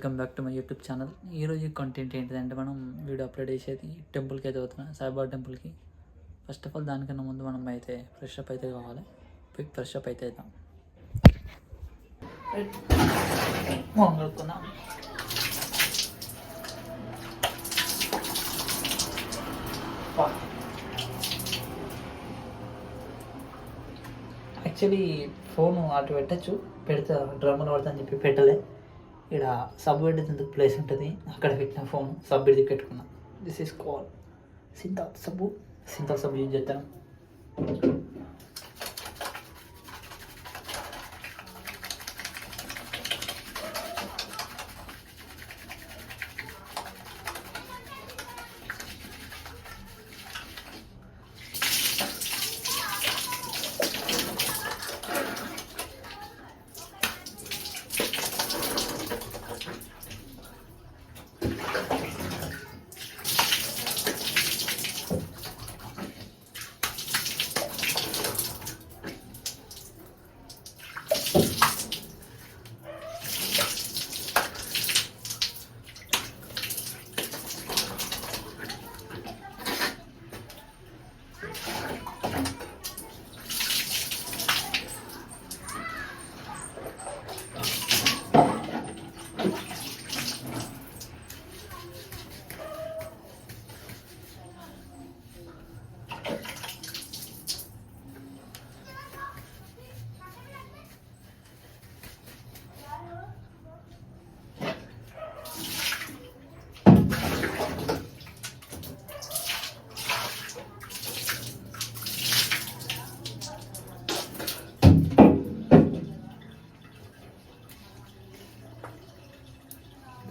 Welcome back to my YouTube channel. ఈరోజు content ఏంటిదంటే మనం వీడియో అప్లోడ్ చేసేది టెంపుల్కి అయితే అవుతున్నాం, సాయిబాబా టెంపుల్కి. ఫస్ట్ ఆఫ్ ఆల్ దానికన్నా ముందు మనం అయితే ఫ్రెష్ అప్ అయితే కావాలి. ఫ్రెష్ అప్ అయితే అవుతాం, కడుక్కుందాం. యాక్చువల్లీ ఫోను అటు పెట్టచ్చు, పెడితే డ్రమ్ములు పడతాను చెప్పి పెట్టలే. ఇక్కడ సబ్ పెట్టేందుకు ప్లేస్ ఉంటుంది, అక్కడ పెట్టిన ఫోన్ సబ్ పెడితే పెట్టుకున్నా. దిస్ ఈస్ కాల్ సింతాల్ సబ్బు యూజ్ చేస్తాను.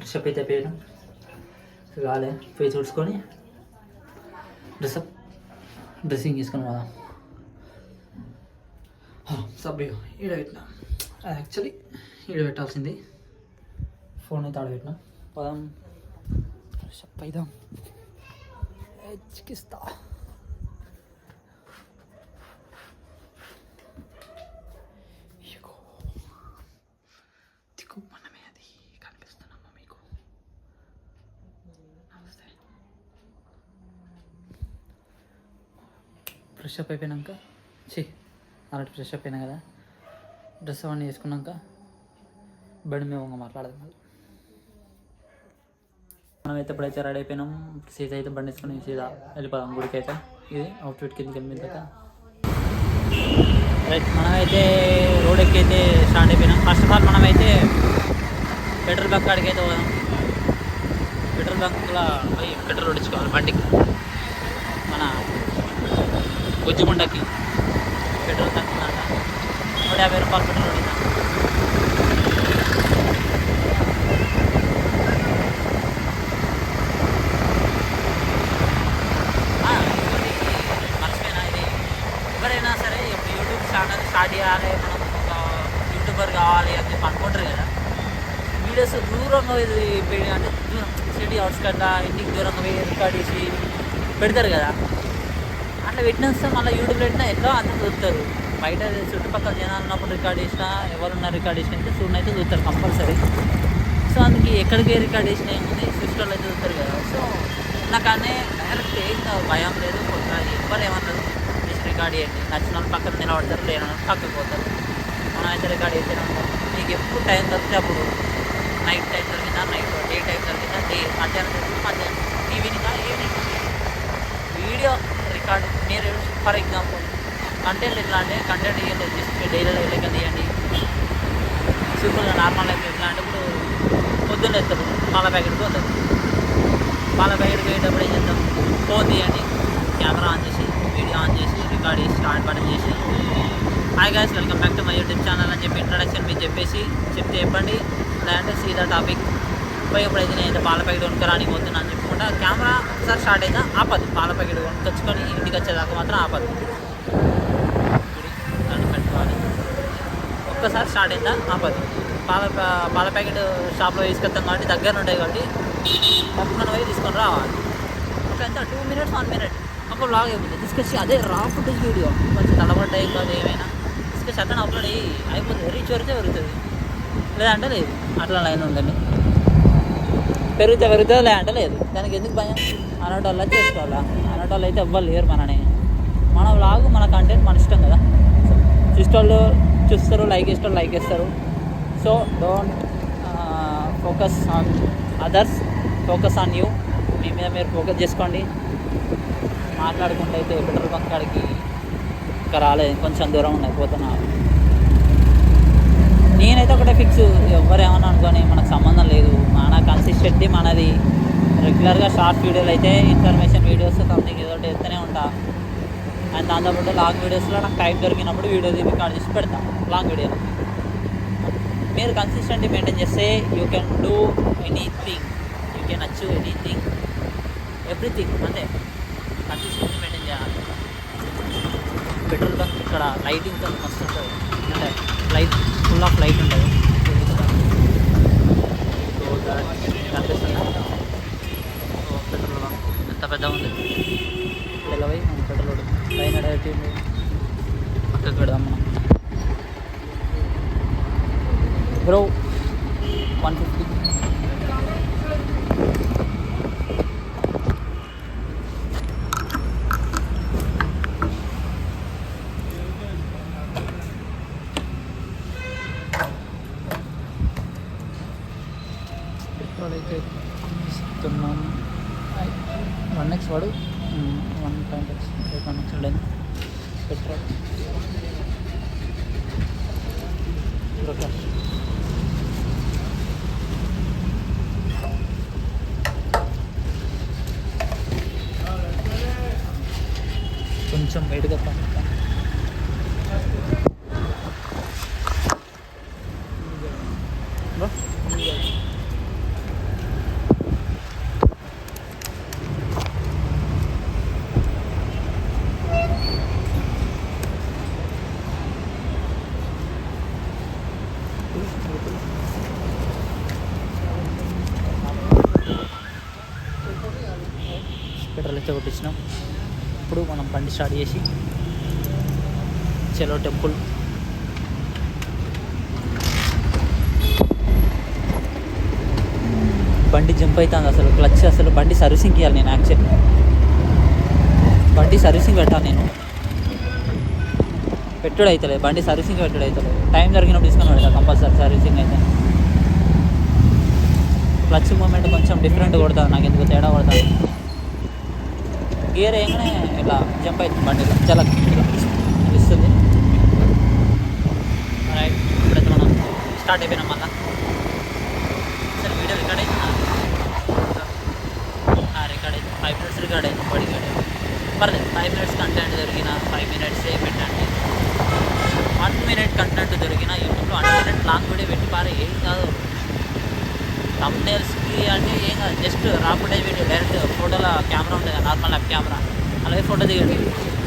ఫ్రెషప్ అయితే పోయాను, కాలే పోయి చూసుకొని డ్రెస్సింగ్ తీసుకొని పోదాం. సబ్బు ఈడ పెట్టినా, యాక్చువల్లీ ఈడ పెట్టాల్సింది, ఫోన్ అయితే ఆడ పెట్టినా. పోదాం, ఫ్రెషప్ అయిదాం. హెచ్కిస్తా ఫ్రెష్ అప్ అయిపోయాక అలాంటి ఫ్రెష్ అప్ అయినా కదా, డ్రెస్ అవన్నీ వేసుకున్నాక బండి మేము మాట్లాడదాం. మనమైతే ఇప్పుడైతే రెడీ అయిపోయినాం. సీత అయితే బండి వేసుకుని సీదా వెళ్ళిపోదాం గుడికి. అయితే ఇది అవుట్ఫిట్ కిందకి వెళ్ళిందాక రైట్. మనమైతే రోడ్ ఎక్కి అయితే స్టార్ట్ అయిపోయినాం. ఫస్ట్ ఆఫ్ ఆల్ మనమైతే పెట్రోల్ బంక్ కాడికి అయితే పోదాం. పెట్రోల్ బంక్లో పోయి పెట్రోల్ కొట్టించుకోవాలి బండికి. మన గుజ్జుగుండకి పెట్రోల్ తగ్గిందంట, 150 రూపాయలు పెట్రోల్ అడిగిందా. మర్చిపోయినా, ఇది ఎవరైనా సరే ఇప్పుడు యూట్యూబ్ ఛానల్ స్టార్ట్ చేయాలి, మనం ఒక యూట్యూబర్ కావాలి అని చెప్పి అనుకుంటారు కదా. వీడియోస్ దూరంగా ఇది అంటే దూరం సిటీ అవుట్స్కట్లా ఇంటికి దూరంగా పోయి రికార్డ్ చేసి పెడతారు కదా. అట్లా పెట్టినేస్తే మళ్ళీ యూట్యూబ్లో పెట్టినా ఎట్లా అంతా చూస్తారు. బయట చుట్టుపక్కల జనాలు ఉన్నప్పుడు రికార్డ్ చేసినా, ఎవరున్నా రికార్డ్ చేసినా అయితే చూడనైతే చూస్తారు కంపల్సరీ. సో అందుకే ఎక్కడికి రికార్డ్ చేసినా ఏముంది, సిస్టర్లు అయితే చూస్తారు కదా. సో నాకనే డైరెక్ట్ ఏం భయం లేదు, కొత్త ఎవరు ఏమన్నారు జస్ట్ రికార్డ్ చేయండి. నచ్చిన వాళ్ళు పక్కన నిలబడతారు, లేని వాళ్ళు పక్కకు పోతారు. మనం అయితే రికార్డ్ చేస్తూనే ఉంటాం. మీకు ఎప్పుడు టైం దొరికితే అప్పుడు, నైట్ టైం దొరికిందా నైట్, డే టైం దొరికిందా డే, మధ్యాహ్నం దొరికిందా మధ్యాహ్నం, ఈవినింగ్ ఈవినింగ్ వీడియో రికార్డ్. మీరు ఫర్ ఎగ్జాంపుల్ కంటెంట్ ఎట్లా అంటే కంటెంట్ ఇవ్వండి, జస్ట్ డైలీ లైఫ్ లెక్క తీయండి. సింపుల్గా నార్మల్ లైఫ్ ఎట్లా అంటే ఇప్పుడు పొద్దున్న ఎత్తారు, పాల ప్యాకెట్ పోతారు. పాల ప్యాకెట్ పోయేటప్పుడు ఏం చేద్దాం, ఫోన్ తీయండి, కెమెరా ఆన్ చేసి వీడియో ఆన్ చేసి రికార్డ్ చేసి స్టార్ట్ బటన్ చేసి hi guys welcome back to my YouTube channel అని చెప్పి ఇంట్రడక్షన్ మీరు చెప్తే చెప్పండి. లేదంటే సీదా టాపిక్ పోయి ఎప్పుడైతే నేను పాల ప్యాకెట్ కొనుక్కరానికి పోతున్నా అని చెప్పుకుంటా కెమెరా ఒకసారి స్టార్ట్ అయితే ఆపదు. పాల ప్యాకెట్ కొనుక్కొచ్చుకొని ఇంటికి వచ్చేదాకా మాత్రం ఆపదు. దాన్ని పెట్టుకోవాలి, ఒక్కసారి స్టార్ట్ అయితే ఆపదు. పాల ప్యాకెట్ షాప్లో తీసుకొస్తాం కాబట్టి దగ్గర ఉంటాయి కాబట్టి పక్కన పోయి తీసుకొని రావాలి. ఒక ఎంత 2 minutes 1 minute అప్పుడు లాగ్ అయిపోతుంది. తీసుకొచ్చి అదే రా ఫుటేజ్ వీడియో కొంచెం తలబడ్డాయి కాదు ఏమైనా తీసుకొచ్చి అట్లా అప్లోడ్ అయిపోతుంది. రీచ్ వరితే వరుగుతుంది, లేదంటే లేదు. అట్లా లైన్ ఉందండి. పెరుగుతుందిలే అంటే లేదు. దానికి ఎందుకు భయం? అనేటోళ్ళ చేసుకోవాలా? అనేటోళ్ళు అయితే ఎవ్వరు లేరు మనని. మన వ్లాగ్ మన కంటెంట్ మన ఇష్టం కదా. చూసేటోళ్ళు చూస్తారు, లైక్ చేసేటోళ్ళు లైక్ చేస్తారు. So don't focus on others, focus on you. మీ మీద మీరు ఫోకస్ చేసుకోండి. మాట్లాడుకుంటూ అయితే పెట్రోల్ బంక్ కాడికి ఇంకా రాలేదు, కొంచెం దూరం ఉన్నాయి, పోతున్నా. నేనైతే ఒకటే ఫిక్స్, ఎవరేమన్నా అనుకొని మనకు సంబంధం లేదు. మన కన్సిస్టెంటీ మనది. రెగ్యులర్గా షార్ట్ వీడియోలు అయితే ఇన్ఫర్మేషన్ వీడియోస్ సంథింగ్ ఏదో ఒకటి వేస్తూనే ఉంటా. అండ్ దాంతోపాటు లాంగ్ వీడియోస్లో నాకు టైం దొరికినప్పుడు వీడియో రికార్డ్ చేసి పెడతాను. లాంగ్ వీడియోలో మీరు కన్సిస్టెంటీ మెయింటైన్ చేస్తే you can do anything, you can achieve anything, everything. అంతే, కన్సిస్టెంటీ మెయింటైన్ చేయాలి. పెట్రోల్ బంక్ ఇక్కడ లైటింగ్తో మస్తు ఉంటుంది. అంటే లైట్ ఫుల్ ఆఫ్ లైట్ ఉంటుంది. కనిపిస్తుంది. పెట్రోల్ బంక్ ఎంత పెద్దగా ఉంది. ఇప్పుడు ఎలా పోయి మనం పెట్రోల్ పైన డైరెక్ట్ పక్కకు పెడదాం మనం. బ్రో 150. పెట్రోల్ అయితే ఇస్తున్నాం. 1x వాడు 1.x 1x ఉండేది పెట్రోల్. కొంచెం వేడిగా పంపుతాం. పెట్రోల్ అయితే కొట్టించినాం. ఇప్పుడు మనం బండి స్టార్ట్ చేసి చలో టెంపుల్. బండి జంప్ అవుతుంది అసలు, క్లచ్ అసలు. బండి సర్వీసింగ్ ఇవ్వాలి నేను. యాక్చువల్లీ బండి సర్వీసింగ్ పెట్టాను నేను. పెట్టుడు అవుతలేదు, బండి సర్వీసింగ్ పెట్టుడు అవుతలేదు. టైం దొరికినప్పుడు తీసుకొని పెడతా కంపల్సరీ సర్వీసింగ్ అయితే. క్లచ్ మూమెంట్ కొంచెం డిఫరెంట్ కొడుతుంది, నాకు ఎందుకు తేడా కొడుతుంది. గేర్ వేయగానే ఇలా జంప్ అవుతుంది బండిలో, చాలా ఇస్తుంది. రైట్, ఇప్పుడైతే మనం స్టార్ట్ అయిపోయినాం. మళ్ళీ సరే వీడియో రికార్డ్ అవుతుందా? రికార్డ్ అయితే 5 minutes రికార్డ్ అయింది. బాడీ రికార్డ్ అయింది, పర్లేదు. 5 minutes కంటెంట్ దొరికిన 5 minutes పెట్టండి. 1 minute కంటెంట్ దొరికిన యూట్యూబ్లో 1 minute లాంగ్ వీడియో పెట్టి పారే ఏం కాదు. థంబ్నెయిల్స్కి అంటే ఏం కాదు, జస్ట్ రా ఫుటేజ్ వీడియో డైరెక్ట్ ఫోటోలో కెమెరా ఉంటుంది కదా, నార్మల్ యాప్ కెమెరా, అలాగే ఫోటో దిగండి.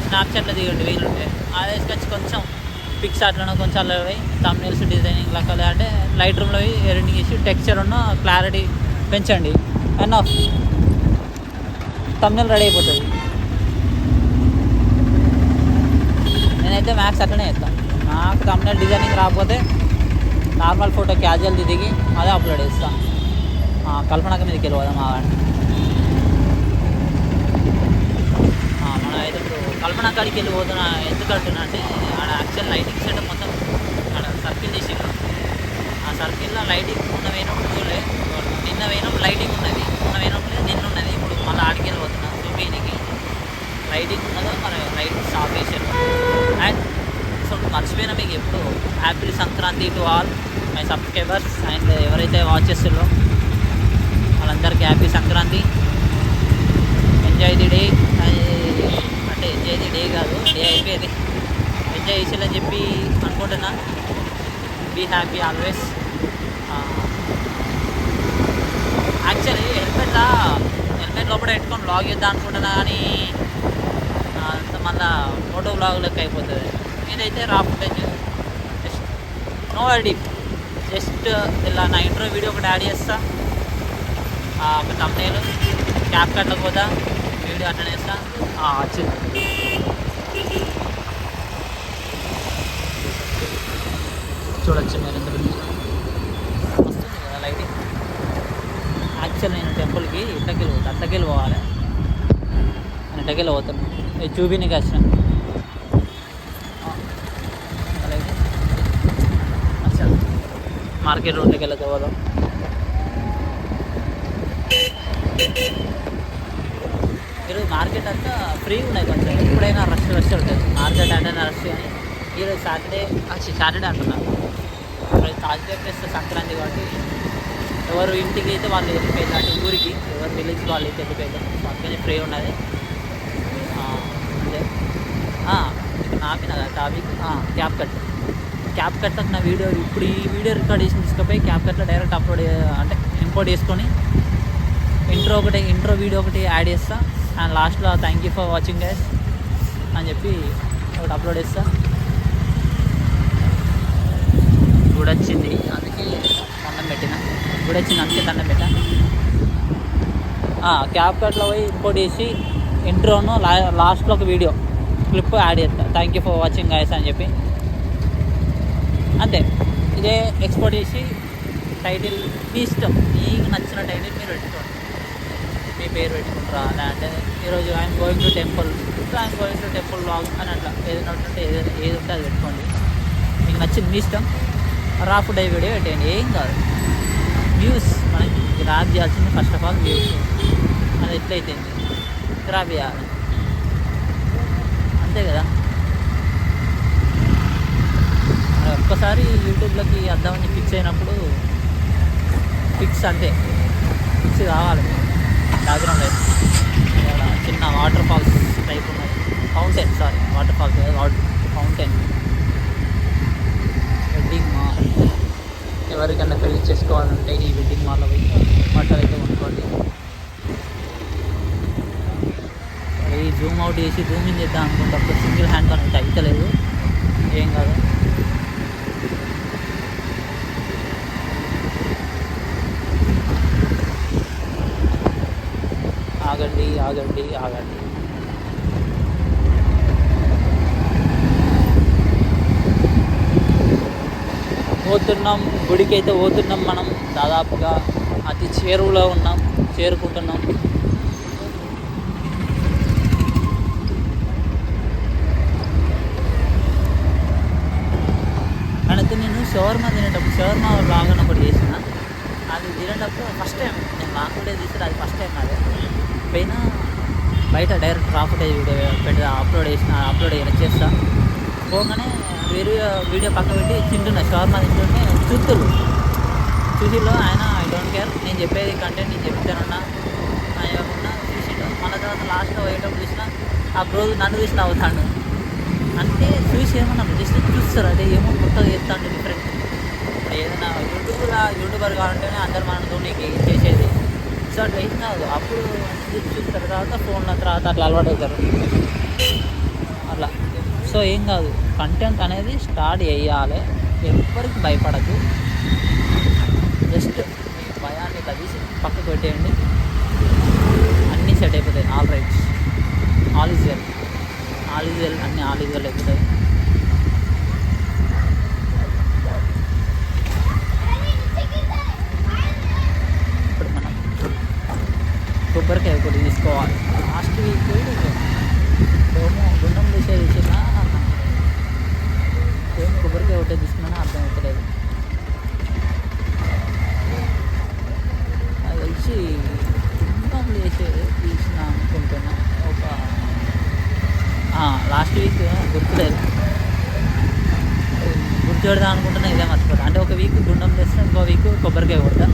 స్నాప్చాట్లో దిగండి వీలుంటే. అది వేసుకొచ్చి కొంచెం పిక్సార్ట్లోనో కొంచెం అలా పోయి థంబ్నెయిల్స్ డిజైనింగ్ లెక్క, అంటే లైట్ రూమ్లో పోయి ఎడిటింగ్ చేసి టెక్స్చర్ ఉన్న క్లారిటీ పెంచండి. అండ్ ఆఫ్ థంబ్నెయిల్ రెడీ అయిపోతుంది. నేనైతే మ్యాక్స్ అట్లనే చేస్తాను. నాకు థంబ్నెయిల్ డిజైనింగ్ రాకపోతే నార్మల్ ఫోటో క్యాజువల్ది దిగి అదే అప్లోడ్ చేస్తాను. కల్పనక మీదకి వెళ్ళిపోదాం. మనం అయితే ఇప్పుడు కల్పన కాడికి వెళ్ళిపోతున్నా. ఎందుకు అంటున్నా అంటే ఆడ యాక్చువల్ లైటింగ్ సెటప్ మొత్తం ఆడ సర్కిల్ చేసిండు. ఆ సర్కిల్లో లైటింగ్ మొన్న వేయినప్పుడు నిన్న వేయినప్పుడు లైటింగ్ ఉన్నది, మొన్న వేయినప్పుడు నిన్న ఉన్నది. ఇప్పుడు మళ్ళీ ఆడికి వెళ్ళిపోతున్నాం. చూపీనికి లైటింగ్ ఉన్నదో మరి లైట్ స్టాప్ చేసారు. అండ్ సో మర్చిపోయినా మీకు ఎప్పుడు happy Sankranti to all my subscribers and ఎవరైతే వాచ్ చేస్తారో వాళ్ళందరికీ happy Sankranti. Enjoy the day. అంటే ఎంజాయ్ ది డే కాదు, డే అయిపోయేది. ఎంజాయ్ చేసేయాలని చెప్పి అనుకుంటున్నా. Be happy always. Actually helmet లోపల పెట్టుకొని బ్లాగ్ చేద్దాం అనుకుంటున్నా, కానీ మళ్ళీ ఫోటో బ్లాగ్ లెక్క అయిపోతుంది. ఇదైతే raw footage, just no edit, just ఇలా నా ఇంట్రో వీడియో ఒకటి యాడ్ చేస్తా, ఒక థంబ్నెయిల్, క్యాప్ కట్లకు పోతా, వీడియో అట్లనే వేస్తా. వచ్చింది. చూడొచ్చు మీరు ఎంత వస్తుంది కదా లైటింగ్. టెంపుల్కి ఇట్టకెళ్ళి పోతా, అట్టకెళ్ళి పోవాలి. నేను ఇట్టకెళ్ళి పోతాను. ఇది చూపినికి వచ్చినాం. అలాగే మార్కెట్ రోడ్లోకి వెళ్తే పోదాం. ఈరోజు మార్కెట్ అంతా ఫ్రీగా ఉన్నాయి, కొంచెం ఎప్పుడైనా రష్ ఉంటుంది మార్కెట్ అంటే రష్. కానీ ఈరోజు సాటర్డే అంటున్నారు. ఇప్పుడు థర్స్డే ప్లస్ సంక్రాంతి కాబట్టి ఎవరు ఇంటికి అయితే వాళ్ళు వెళ్ళిపోయింది, అంటే ఊరికి ఎవరు విలేజ్కి వాళ్ళు అయితే వెళ్ళిపోయింది. అందుకని ఫ్రీ ఉన్నది. అదే ఆపిన టాపిక్ క్యాప్ కట్లకు నా వీడియో ఇప్పుడు ఈ వీడియో రికార్డ్ చేసి తీసుకుపోయి క్యాప్ కట్లో డైరెక్ట్ అప్లోడ్ అంటే ఇంపోర్ట్ చేసుకొని ఇంట్రో వీడియో ఒకటి యాడ్ చేస్తా. అండ్ లాస్ట్లో thank you for watching guys అని చెప్పి ఒకటి అప్లోడ్ చేస్తా. గుడొచ్చింది అందుకే దండం పెట్టిన, గుడొచ్చింది అందుకే దండం పెట్టా. క్యాప్ కట్లో పోయి ఇంపోర్ట్ చేసి ఇంట్రోను లాస్ట్లో ఒక వీడియో క్లిప్ యాడ్ చేస్తా, thank you for watching guys అని చెప్పి. అంతే, ఇదే ఎక్స్పోర్ట్ చేసి టైటిల్ మీ ఇష్టం, మీకు నచ్చిన టైటిల్ మీరు పెట్టుకోండి. మీ పేరు పెట్టుకుంటారా అంటే ఈరోజు I'm going to temple vlog అని అట్లా ఏదైనా ఉంటుంటే ఏది ఉంటే అది పెట్టుకోండి. మీకు నచ్చింది మీ ఇష్టం. రాఫ్ డే వీడియో పెట్టండి, ఏం కాదు. వ్యూస్ మనకి గ్రాప్ చేయాల్సింది ఫస్ట్ ఆఫ్ ఆల్ వ్యూస్. అది ఎట్లయితే గ్రాప్ చేయాలి, అంతే కదా. ఒక్కసారి యూట్యూబ్లోకి వద్దామని ఫిక్స్ అయినప్పుడు ఫిక్స్ కావాలి. బ్యాక్గ్రౌండ్ అయితే చిన్న వాటర్ ఫాల్స్ టైప్ ఉన్నది, waterfalls fountain. Wedding mall, ఎవరికైనా పెళ్లి చేసుకోవాలంటే ఈ వెడ్డింగ్ మాల్లో పోయి బట్టలు అయితే కొనుక్కోండి. ఈ జూమ్ అవుట్ చేసి జూమ్ ఇన్ చేద్దాం అనుకుంటే అప్పుడు సింగిల్ హ్యాండ్ అయితే అయితలేదు, ఏం కాదు. ఆగండి. పోతున్నాం, గుడికి అయితే పోతున్నాం. మనం దాదాపుగా అతి చేరుకుంటున్నాం. అయితే నేను షవర్మా లాగానే ఒకటి చేసిన, అది తినేటప్పుడు ఫస్ట్ టైం నేను లాంగ్ ఫుటేజ్ తీసిన, అది ఫస్ట్ టైం అదే పైన బయట డైరెక్ట్ రా ఫుటేజ్ వీడియో అప్లోడ్ చేస్తా. పోగానే వేరే వీడియో పక్క పెట్టి తింటున్నా, షవర్మా తింటుంటే చూసిలో ఆయన ఐ డోంట్ కేర్, నేను చెప్పేది కంటెంట్ నేను చెప్తానన్నా అని కాకుండా చూసిండు. మన తర్వాత లాస్ట్లో పోయేటప్పుడు చూసిన ఆ రోజు నన్ను చూసి నవ్వుతాడు. అంటే చూసి ఏమన్నా జస్ట్ చూస్తారు, అదే ఏమో కొత్తగా చేస్తాడు డిఫరెంట్. ఇప్పుడు ఏదైనా యూట్యూబర్ కావాలంటేనే అందరు మనతో నీకు చేసేది. సో అట్లా ఏం కాదు, అప్పుడు చూసిన తర్వాత ఫోన్ల తర్వాత అట్లా అలవాటు అవుతారు అట్లా. సో ఏం కాదు, కంటెంట్ అనేది స్టార్ట్ చేయాలి, ఎవరికి భయపడద్దు. జస్ట్ మీ భయాన్ని కలిసి పక్కకు పెట్టేయండి, అన్నీ సెట్ అయిపోతాయి. ఆల్ ఈజ్ వెల్ అన్నీ ఆల్ ఈజ్ వెల్ అయిపోతాయి. ఇప్పుడు మనం కొబ్బరికాయ ఒకటి తీసుకోవాలి. లాస్ట్ వీక్ గుండం తీసేది ఇచ్చిన కొబ్బరికాయ ఒకటే తీసుకున్నా అర్థం అవుతలేదు. అది వచ్చి గుండం వేసేది తీసిన అనుకుంటున్నా. ఒక లాస్ట్ వీక్ గుర్తులేదు, గుర్తుపెడదాం అనుకుంటున్నా, ఇదే మర్చిపోతా. అంటే ఒక వీక్ గుండం వేస్తే ఇంకో వీక్ కొబ్బరికాయ కొడతా,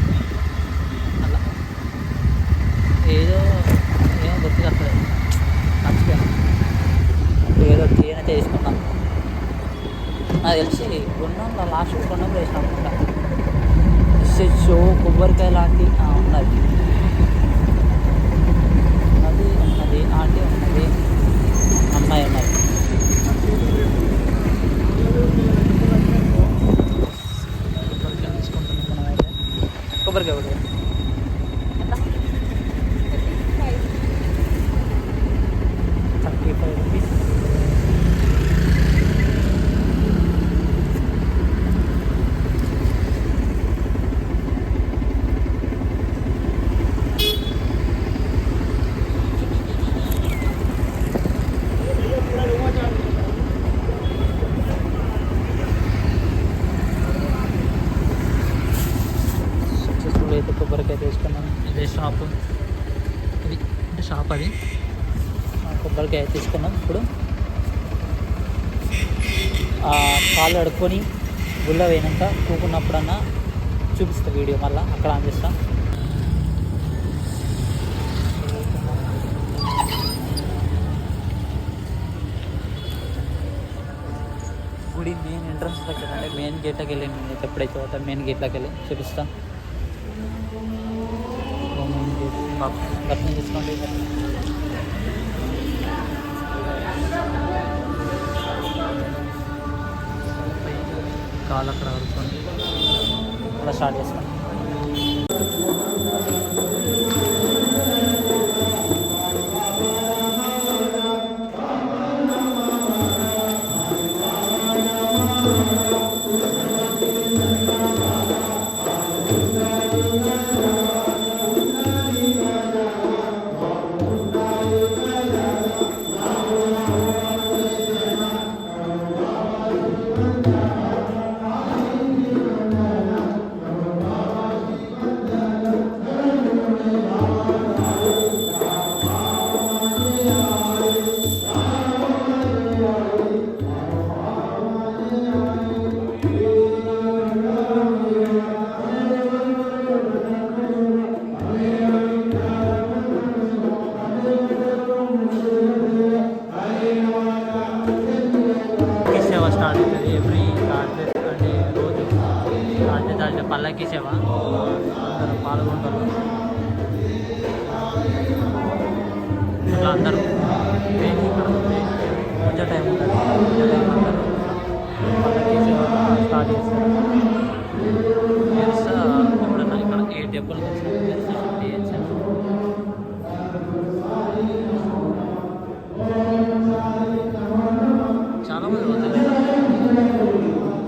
అలా ఏదో గుర్తుకు వస్తలేదు, మర్చిపోయాను. ఏదో క్లీన్ చేసుకున్నాం. నాకు తెలిసి గుండంలో లాస్ట్ గుండంలో వేసినాం అనుకుంటా. షో కొబ్బరికాయ లాంటి ఉన్నది ఆంటీ ఉన్నది, అమ్మాయి ఉన్నది. కొబ్బరికాయ తీసుకుంటున్నాం మనం అయితే. కొబ్బరికాయ కూడా ఎంత 35 రూపీస్. షాప్ అది. కొబ్బరికాయ తీసుకున్నాం. ఇప్పుడు కాళ్ళు కడుక్కొని గుళ్ళ పోయినాక కూకున్నప్పుడన్నా చూపిస్తా వీడియో, మళ్ళీ అక్కడ అందిస్తాం. గుడి మెయిన్ ఎంట్రన్స్ దగ్గర అంటే మెయిన్ గేట్లోకి వెళ్ళి నేను ఎప్పుడైతే పోతాను మెయిన్ గేట్లోకి వెళ్ళి చూపిస్తాను. మెయిన్ గేట్ దర్శనం చేసుకోండి. కాలు అక్కడ కడుక్కోండి, అలా స్టార్ట్ చేసుకోండి. స్టార్ట్ అవుతుంది ఎవ్రీ థర్స్డే అంటే రోజు థర్స్డే పల్లకి సేవ అందరూ పాల్గొంటారు. ఇట్లా అందరూ మెయిన్ ఇక్కడ పూజ టైం ఉంటుంది. పూజ టైం అందరూ పల్లకి సేవ స్టార్ట్ చేస్తారు. ఎప్పుడన్నా ఇక్కడ ఏ టెంపుల్కి వచ్చినా చేయొచ్చు. చాలామంది పోతారు,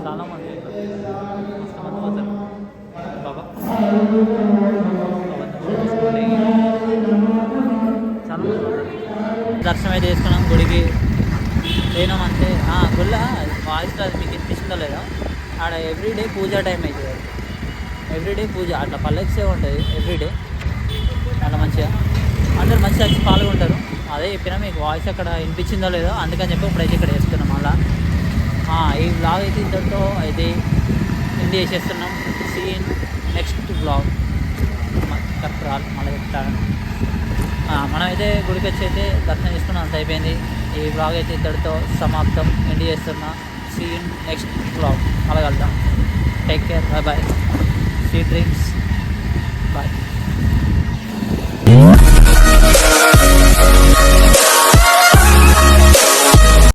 చాలామంది మస్తు మంది పోతారు. బాబా చాలామంది పోతారు. దర్శనం అయితే చేసుకున్నాం. గుడికి పోయినామంటే గుళ్ళ వాయిస్ అది మీకు వినిపిస్తుందో లేదా, ఆడ ఎవ్రీడే పూజ టైం అవుతుంది. ఎవ్రీడే పూజ అట్లా పల్లకి సేవ ఉంటుంది ఎవ్రీడే. అట్లా మంచిగా అందరు మంచిగా వచ్చి పాల్గొంటారు. అదే చెప్పినా మీకు వాయిస్ అక్కడ వినిపించిందో లేదో, అందుకని చెప్పి ఇప్పుడైతే ఇక్కడ వేస్తున్నాం. అలా ఈ బ్లాగ్ అయితే ఇంతటితో అయితే ఎండ్ చేసేస్తున్నాం. సీన్ నెక్స్ట్ బ్లాగ్ కరెక్ట్ రాదు మళ్ళీ చెప్తాను. మనమైతే గుడికి వచ్చి అయితే దర్శనం చేసుకున్నాం, అంత అయిపోయింది. ఈ బ్లాగ్ అయితే ఇంతటితో సమాప్తం, ఎండ్ చేస్తున్నా. సీన్ నెక్స్ట్ బ్లాగ్ మళ్ళీ కలుద్దాం. Take care, bye bye, sweet dreams, bye.